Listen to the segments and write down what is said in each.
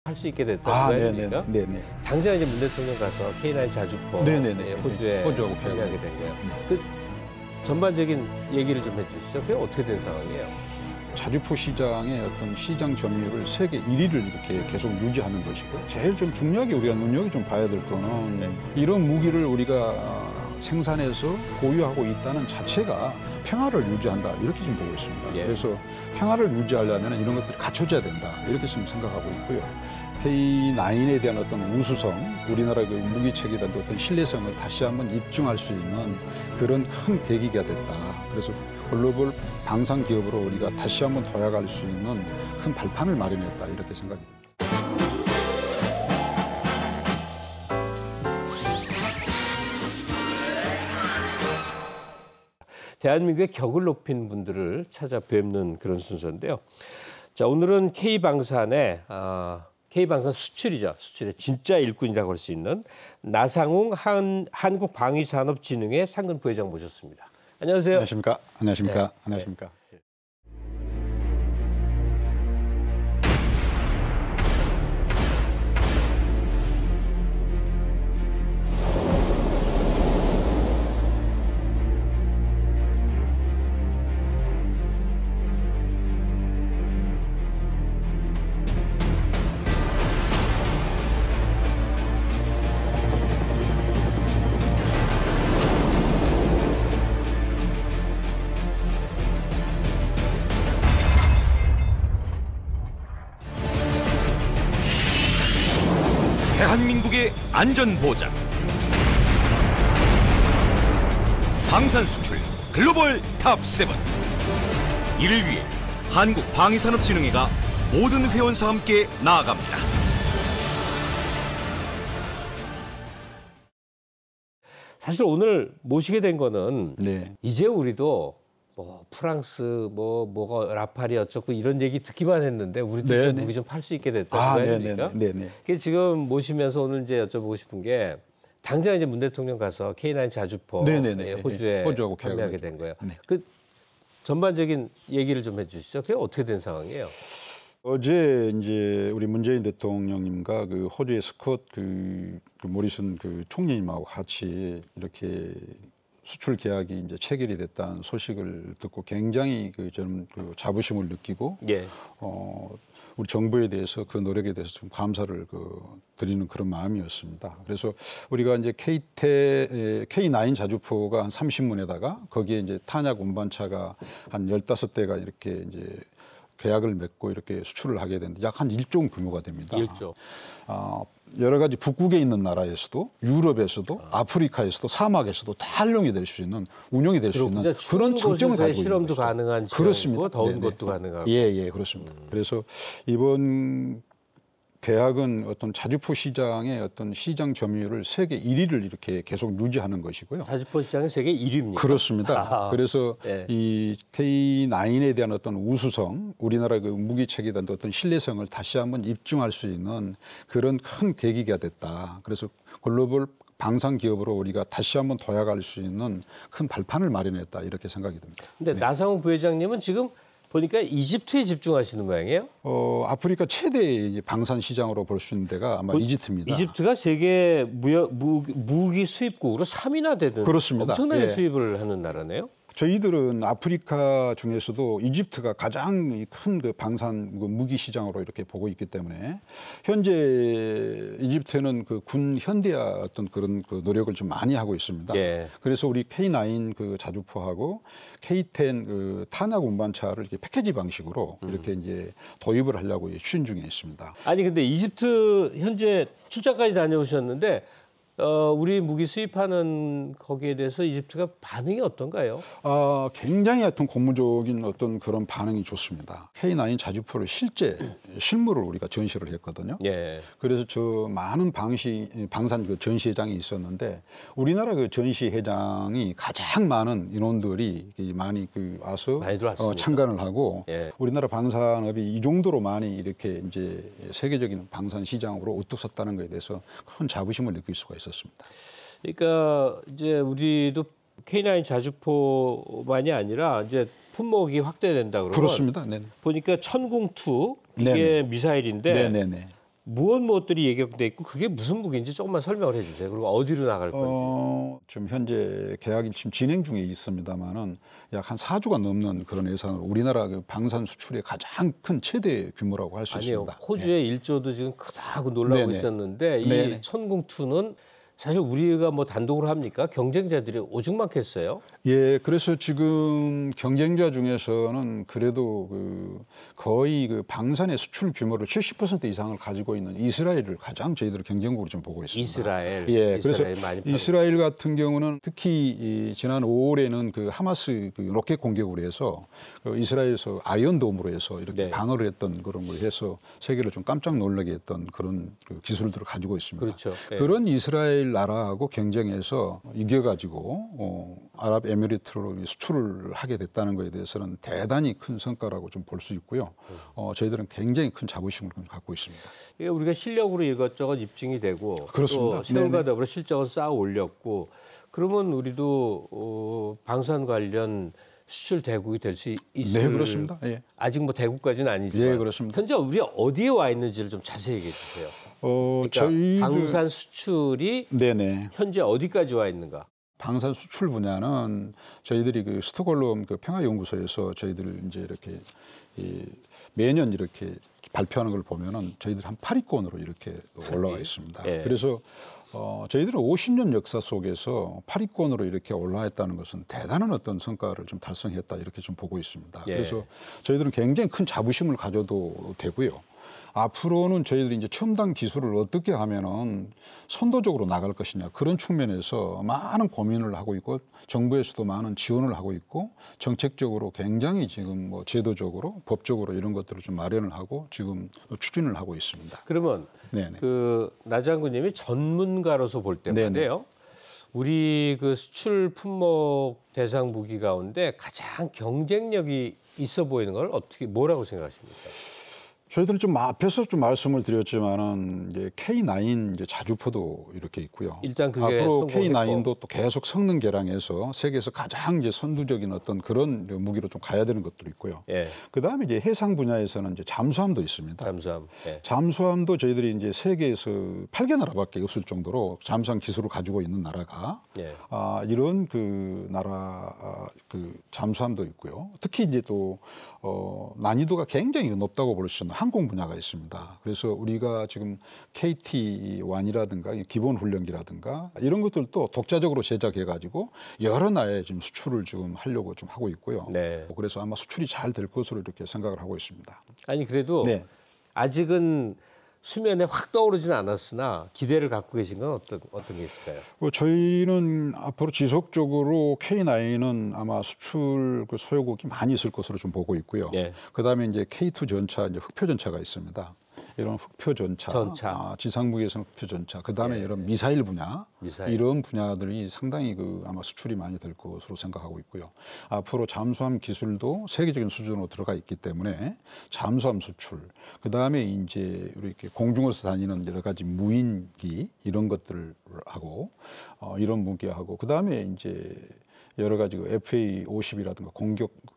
할 수 있게 됐던 거 아닙니까? 네네. 당장 이제 문 대통령 가서 K9 자주포 호주에 호주하고 계약하게 된 거예요. 그 전반적인 얘기를 좀 해주시죠. 그게 어떻게 된 상황이에요? 자주포 시장의 어떤 시장 점유율을 세계 1위를 이렇게 계속 유지하는 것이고, 제일 좀 중요하게 우리가 눈여겨 좀 봐야 될 거는 이런 무기를 우리가 생산해서 보유하고 있다는 자체가 평화를 유지한다, 이렇게 좀 보고 있습니다. 그래서 평화를 유지하려면 이런 것들이 갖춰져야 된다, 이렇게 좀 생각하고 있고요. K9에 대한 어떤 우수성, 우리나라 그 무기체계에 대한 어떤 신뢰성을 다시 한번 입증할 수 있는 그런 큰 계기가 됐다. 그래서 글로벌 방산 기업으로 우리가 다시 한번 도약할 수 있는 큰 발판을 마련했다, 이렇게 생각이 듭니다. 대한민국의 격을 높인 분들을 찾아뵙는 그런 순서인데요. 자, 오늘은 K방산의 K방산 수출이죠. 수출의 진짜 일꾼이라고 할 수 있는 나상웅 한국방위산업진흥회 상근 부회장 모셨습니다. 안녕하세요. 안녕하십니까. 안녕하십니까. 네. 안녕하십니까. 대한민국의 안전보장 방산수출 글로벌 탑7. 이를 위해 한국방위산업진흥회가 모든 회원사와 함께 나아갑니다. 사실 오늘 모시게 된 거는 이제 우리도 뭐 프랑스 뭐가 라팔이 어쩌고 이런 얘기 듣기만 했는데 우리도 무기 좀 팔 수 있게 됐다는 거 아닙니까? 그 지금 모시면서 오늘 이제 여쭤보고 싶은 게 당장 이제 문 대통령 가서 K9 자주포 호주에 호주하고 판매하게 된 거예요. 그 전반적인 얘기를 좀 해주시죠. 그게 어떻게 된 상황이에요? 어제 이제 우리 문재인 대통령님과 그 호주의 스콧 그 모리슨 그 총리님하고 같이 이렇게 수출 계약이 이제 체결이 됐다는 소식을 듣고 굉장히 저는 그 자부심을 느끼고 우리 정부에 대해서 그 노력에 대해서 좀 감사를 드리는 그런 마음이었습니다. 그래서 우리가 이제 K9 자주포가 한 30문에다가 거기에 이제 탄약 운반차가 한 15대가 이렇게 이제 계약을 맺고 이렇게 수출을 하게 되는데 약 한 1조 규모가 됩니다. 1조. 여러 가지 북극에 있는 나라에서도 유럽에서도 아프리카에서도 사막에서도 다 활용이 될 수 있는, 운용이 될 수 있는 그런 장점을 가지고 있는 실험도 가능한 그렇습니다. 더운 것도 가능하고. 예, 그렇습니다. 그래서 이번 계약은 어떤 자주포 시장의 어떤 시장 점유율을 세계 1위를 이렇게 계속 유지하는 것이고요. 자주포 시장은 세계 1위입니까? 그렇습니다. 그래서 이 K9에 대한 어떤 우수성, 우리나라 그 무기 체계에 대한 어떤 신뢰성을 다시 한번 입증할 수 있는 그런 큰 계기가 됐다. 그래서 글로벌 방산 기업으로 우리가 다시 한번 도약할 수 있는 큰 발판을 마련했다, 이렇게 생각이 듭니다. 근데 나상웅 부회장님은 지금 보니까 이집트에 집중하시는 모양이에요? 아프리카 최대 방산 시장으로 볼 수 있는 데가 아마 이집트입니다. 이집트가 세계 무기 수입국으로 3위나 되는 그렇습니다. 엄청나게 수입을 하는 나라네요. 저희들은 아프리카 중에서도 이집트가 가장 큰 그 방산 무기 시장으로 이렇게 보고 있기 때문에 현재 이집트는 그 군 현대화 어떤 그런 그 노력을 좀 많이 하고 있습니다. 그래서 우리 K9 그 자주포하고 K10 그 탄약 운반차를 이렇게 패키지 방식으로 이렇게 이제 도입을 하려고 추진 중에 있습니다. 아니 근데 이집트 현재 출장까지 다녀오셨는데 우리 무기 수입하는 거기에 대해서 이집트가 반응이 어떤가요? 굉장히 하여튼 고무적인 어떤 그런 반응이 좋습니다. K9 자주포를 실물을 우리가 전시를 했거든요. 그래서 저 많은 방산 그 전시회장이 있었는데 우리나라 그 전시회장이 가장 많은 인원들이 많이 와서 참관을 하고 우리나라 방산업이 이 정도로 많이 이렇게 이제 세계적인 방산 시장으로 우뚝 섰다는 것에 대해서 큰 자부심을 느낄 수가 있었습니다. 그러니까 이제 우리도 K9 자주포만이 아니라 이제 품목이 확대된다 그러면 그렇습니다. 보니까 천궁2 이게 미사일인데 무엇들이 예격돼 있고 그게 무슨 무기인지 조금만 설명을 해주세요. 그리고 어디로 나갈 건지. 지금 현재 계약이 지금 진행 중에 있습니다만은 약 한 4조가 넘는 그런 예산으로 우리나라 그 방산 수출의 가장 큰 최대 규모라고 할 수 있습니다. 호주의 1조도 지금 크다고 놀라고 네네. 있었는데 네네. 이 천궁2는 사실 우리가 뭐 단독으로 합니까? 경쟁자들이 오죽 많겠어요? 예, 그래서 지금 경쟁자 중에서는 그래도 거의 그 방산의 수출 규모를 70% 이상을 가지고 있는 이스라엘을 가장 저희들은 경쟁국으로 좀 보고 있습니다. 이스라엘. 예, 그래서 많이 이스라엘 같은 경우는 특히 지난 5월에는 그 하마스 그 로켓 공격으로 해서 이스라엘에서 아이언돔으로 해서 이렇게 네. 방어를 했던 그런 걸 해서 세계를 좀 깜짝 놀라게 했던 그런 그 기술들을 가지고 있습니다. 그렇죠. 네. 그런 이스라엘 나라하고 경쟁해서 이겨가지고 아랍에미리트로 수출을 하게 됐다는 것에 대해서는 대단히 큰 성과라고 좀 볼 수 있고요. 저희들은 굉장히 큰 자부심을 갖고 있습니다. 이게 우리가 실력으로 이것저것 입증이 되고 그렇습니다. 또 세월과 네네. 더불어 실적을 쌓아 올렸고 그러면 우리도 방산 관련 수출 대국이 될 수 있을. 네, 그렇습니다. 예. 아직 뭐 대국까지는 아니지만. 예, 그렇습니다. 현재 우리가 어디에 와 있는지를 좀 자세히 얘기해 주세요. 그러니까 저희들 방산 수출이 네네. 현재 어디까지 와 있는가? 방산 수출 분야는 저희들이 그 스톡홀름 그 평화연구소에서 저희들 이제 이렇게 매년 이렇게 발표하는 걸 보면은 저희들 한 8위권으로 이렇게 올라와 있습니다. 예. 그래서 저희들은 50년 역사 속에서 8위권으로 이렇게 올라왔다는 것은 대단한 어떤 성과를 좀 달성했다 이렇게 좀 보고 있습니다. 예. 그래서 저희들은 굉장히 큰 자부심을 가져도 되고요. 앞으로는 저희들이 이제 첨단 기술을 어떻게 하면은 선도적으로 나갈 것이냐 그런 측면에서 많은 고민을 하고 있고 정부에서도 많은 지원을 하고 있고 정책적으로 굉장히 지금 뭐 제도적으로 법적으로 이런 것들을 좀 마련을 하고 지금 추진을 하고 있습니다. 그러면 네네. 나 장군님이 전문가로서 볼 때 네네. 말이에요. 우리 그 수출 품목 대상 무기 가운데 가장 경쟁력이 있어 보이는 걸 어떻게 뭐라고 생각하십니까? 저희들은 좀 앞에서 좀 말씀을 드렸지만은 이제 K9 이제 자주포도 이렇게 있고요. 일단 그게 앞으로 성공했고. K9도 또 계속 성능 개량해서 세계에서 가장 이제 선두적인 어떤 그런 무기로 좀 가야 되는 것들이 있고요. 예. 그다음에 이제 해상 분야에서는 이제 잠수함도 있습니다. 잠수함. 예. 잠수함도 저희들이 이제 세계에서 8개 나라밖에 없을 정도로 잠수함 기술을 가지고 있는 나라가 예. 이런 그 나라 그 잠수함도 있고요. 특히 이제 또 난이도가 굉장히 높다고 볼 수 있는 항공 분야가 있습니다. 그래서 우리가 지금 KT-1이라든가 기본 훈련기라든가 이런 것들도 독자적으로 제작해가지고 여러 나라에 지금 수출을 지금 하려고 좀 하고 있고요. 네. 그래서 아마 수출이 잘 될 것으로 이렇게 생각을 하고 있습니다. 아니 그래도 네. 아직은 수면에 확 떠오르지는 않았으나 기대를 갖고 계신 건 어떤 게 있을까요? 저희는 앞으로 지속적으로 K9은 아마 수출 그 소요국이 많이 있을 것으로 좀 보고 있고요. 예. 그다음에 이제 K2 전차, 이제 흑표 전차가 있습니다. 이런 흑표 전차. 지상무기에서는 흑표 전차. 그다음에 예. 이런 미사일 분야, 미사일. 이런 분야들이 상당히 아마 수출이 많이 될 것으로 생각하고 있고요. 앞으로 잠수함 기술도 세계적인 수준으로 들어가 있기 때문에 잠수함 수출, 그다음에 이제 이렇게 공중에서 다니는 여러 가지 무인기 이런 것들을 하고 이런 무기하고 그다음에 이제 여러 가지 FA-50이라든가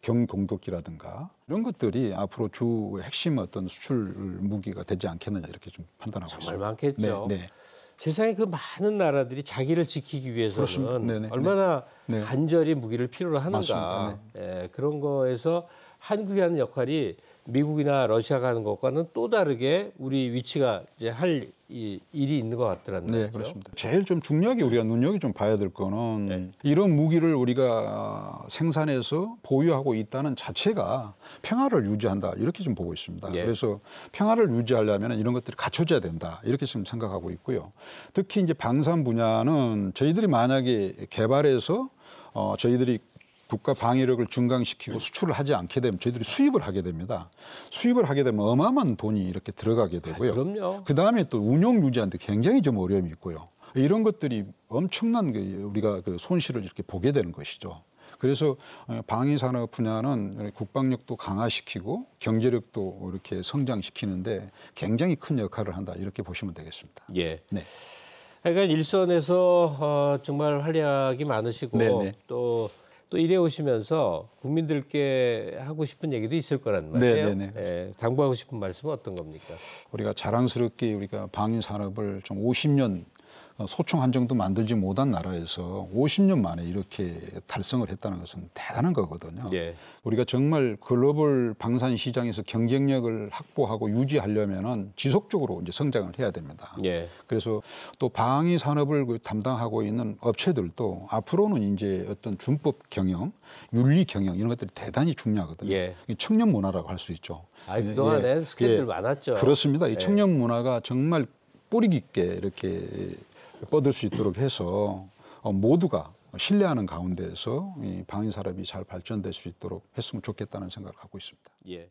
경공격기라든가 이런 것들이 앞으로 주 핵심 어떤 수출 무기가 되지 않겠느냐 이렇게 좀 판단하고 정말 있습니다. 많겠죠. 네, 네. 세상에 그 많은 나라들이 자기를 지키기 위해서는 네네. 얼마나 네. 간절히 무기를 필요로 하는가. 맞습니다. 예, 그런 거에서 한국이 하는 역할이 미국이나 러시아가 하는 것과는 또 다르게 우리 위치가 이제 할 일이 있는 것 같더라고요. 네, 그렇습니다. 제일 좀 중요하게 우리가 눈여겨 좀 봐야 될 거는 네. 이런 무기를 우리가 생산해서 보유하고 있다는 자체가 평화를 유지한다 이렇게 좀 보고 있습니다. 예. 그래서 평화를 유지하려면 이런 것들이 갖춰져야 된다 이렇게 지금 생각하고 있고요. 특히 이제 방산 분야는 저희들이 만약에 개발해서 저희들이 국가 방위력을 증강시키고 수출을 하지 않게 되면 저희들이 수입을 하게 됩니다. 수입을 하게 되면 어마어마한 돈이 이렇게 들어가게 되고요. 그럼요. 그다음에 또 운용 유지하는데 굉장히 좀 어려움이 있고요. 이런 것들이 엄청난 우리가 그 손실을 이렇게 보게 되는 것이죠. 그래서 방위산업 분야는 국방력도 강화시키고 경제력도 이렇게 성장시키는데 굉장히 큰 역할을 한다 이렇게 보시면 되겠습니다. 예. 네. 그러니까 일선에서 정말 활약이 많으시고 네네. 또 또 이래 오시면서 국민들께 하고 싶은 얘기도 있을 거란 말이에요. 예, 당부하고 싶은 말씀은 어떤 겁니까? 우리가 자랑스럽게 우리가 방위 산업을 좀 50년 소총 한정도 만들지 못한 나라에서 50년 만에 이렇게 달성을 했다는 것은 대단한 거거든요. 예. 우리가 정말 글로벌 방산 시장에서 경쟁력을 확보하고 유지하려면은 지속적으로 이제 성장을 해야 됩니다. 예. 그래서 또 방위 산업을 담당하고 있는 업체들도 앞으로는 이제 어떤 준법 경영, 윤리 경영 이런 것들이 대단히 중요하거든요. 예. 청년 문화라고 할 수 있죠. 그동안에 스캔들 많았죠. 그렇습니다. 이 청년 문화가 정말 뿌리 깊게 이렇게 뻗을 수 있도록 해서 모두가 신뢰하는 가운데에서 이 방위 산업이 잘 발전될 수 있도록 했으면 좋겠다는 생각을 갖고 있습니다. 예.